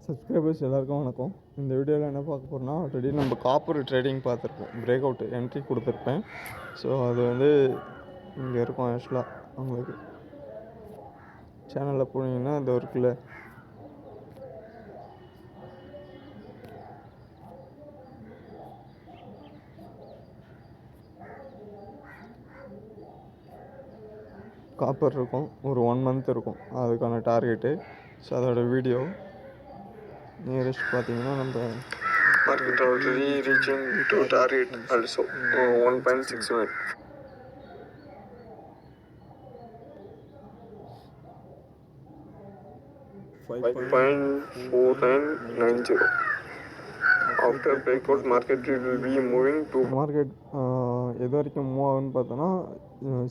Subscribers எல்லாருக்கும் வணக்கம். இந்த வீடியோவில் என்ன பார்க்க போகிறோம்னா, ஆல்ரெடி நம்ம காப்பர் ட்ரேடிங் பார்த்துருப்போம். பிரேக் அவுட் என்ட்ரி கொடுத்துருப்பேன். ஸோ அது வந்து இங்கே இருக்கும். ஆக்சுவலாக உங்களுக்கு சேனலில் போனீங்கன்னா இந்த ஒர்க்கில் காப்பர் இருக்கும். ஒரு 1 மந்த் இருக்கும் அதுக்கான டார்கெட்டு. ஸோ அதோட வீடியோ நியரஸ்ட் பார்த்தீங்கன்னா நம்ம market already reaching to target also 1.61 5.4990. After breakout market will be moving to market எது வரைக்கும் மூவ் ஆகுன்னு பார்த்தோன்னா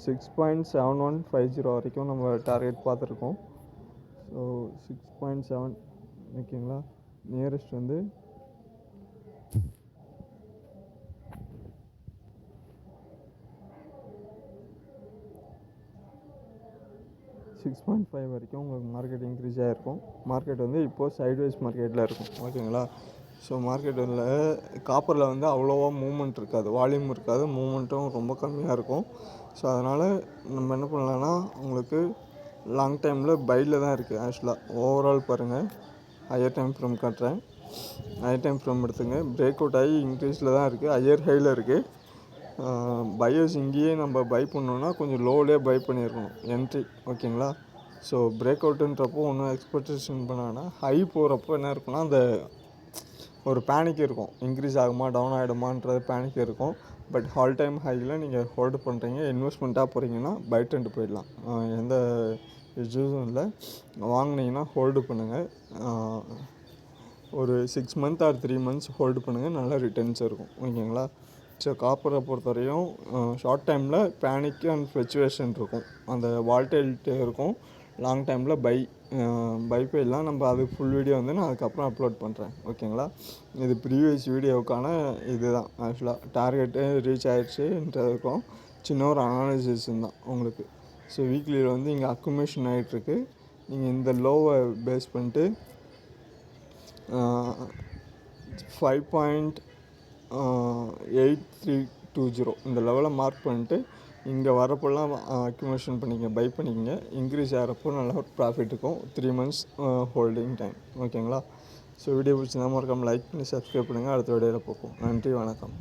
6.7150 வரைக்கும் நம்ம டார்கெட் பார்த்துருக்கோம். ஸோ 6.7 ஓகேங்களா. நியரஸ்ட் வந்து 6.5 வரைக்கும் உங்களுக்கு மார்க்கெட் இன்க்ரீஸ் ஆகிருக்கும். மார்க்கெட் வந்து இப்போது சைட்வைஸ் மார்க்கெட்டில் இருக்கும். ஓகேங்களா. ஸோ மார்க்கெட்டில் காப்பரில் வந்து அவ்வளோவா மூவ்மெண்ட் இருக்காது, வால்யூம் இருக்காது, மூவ்மெண்ட்டும் ரொம்ப கம்மியாக இருக்கும். ஸோ அதனால் நம்ம என்ன பண்ணலான்னா, உங்களுக்கு லாங் டைமில் பையில் தான் இருக்குது. ஆக்சுவலாக ஓவரால் பாருங்கள், ஹையர் டைம் ஃப்ரேம் காட்டுறேன். ஹையர் டைம் ஃப்ரேம் எடுத்துங்க. பிரேக் அவுட் ஆகி இன்க்ரீஸில் தான் இருக்குது, ஹையர் ஹையில் இருக்குது. பையர்ஸ் இங்கேயே நம்ம பை பண்ணோன்னா கொஞ்சம் லோவிலே பை பண்ணியிருக்கணும் என்ட்ரி. ஓகேங்களா. ஸோ பிரேக் அவுட்டுன்றப்போ ஒன்றும் எக்ஸ்பெக்டேஷன் பண்ணாங்கன்னா, ஹை போகிறப்போ என்ன இருக்குன்னா, அந்த ஒரு பேனிக் இருக்கும். இன்க்ரீஸ் ஆகுமா டவுன் ஆகிடுமான்றது பேனிக் இருக்கும். பட் ஆல் டைம் ஹையில் நீங்கள் ஹோல்டு பண்ணுறீங்க, இன்வெஸ்ட்மெண்ட்டாக போகிறீங்கன்னா பை ட்ரெண்ட் போயிடலாம். எந்த இஷ்யூஸும் இல்லை. வாங்கினீங்கன்னா ஹோல்டு பண்ணுங்கள். ஒரு 6 மந்த் ஆர் 3 மந்த்ஸ் ஹோல்டு பண்ணுங்கள், நல்ல ரிட்டர்ன்ஸ் இருக்கும். ஓகேங்களா. ஸோ காப்பரை பொறுத்தவரையும் ஷார்ட் டைமில் பேனிக் அண்ட் ஃப்ளக்சுவேஷன் இருக்கும், அந்த வால்டைலிட்டி இருக்கும். லாங் டைமில் பை போயிடலாம். நம்ம அது ஃபுல் வீடியோ வந்து நான் அதுக்கப்புறம் அப்லோட் பண்ணுறேன். ஓகேங்களா. இது ப்ரீவியஸ் வீடியோவுக்கான இது தான். ஆக்சுவலாக டார்கெட்டு ரீச் ஆகிடுச்சுன்றதுக்கும் சின்ன ஒரு அனாலிசிஸ் தான் உங்களுக்கு. ஸோ வீக்லியில் வந்து இங்கே அக்குமுலேஷன் ஆகிட்டுருக்கு. நீங்கள் இந்த லோவை பேஸ் பண்ணிட்டு 5.8320 இந்த லெவலை மார்க் பண்ணிட்டு இங்கே வரப்போலாம் அக்யூமுலேஷன் பண்ணிக்கங்க, பை பண்ணிக்கங்க. இன்க்ரீஸ் ஆகிறப்போ நல்லா ஒரு ப்ராஃபிட் இருக்கும். 3 மந்த்ஸ் ஹோல்டிங் டைம். ஓகேங்களா. ஸோ வீடியோ பிடிச்சிருந்தா மறக்காமல் லைக் பண்ணி சப்ஸ்கிரைப் பண்ணுங்கள். அடுத்த வீடியோவில் பார்ப்போம். நன்றி, வணக்கம்.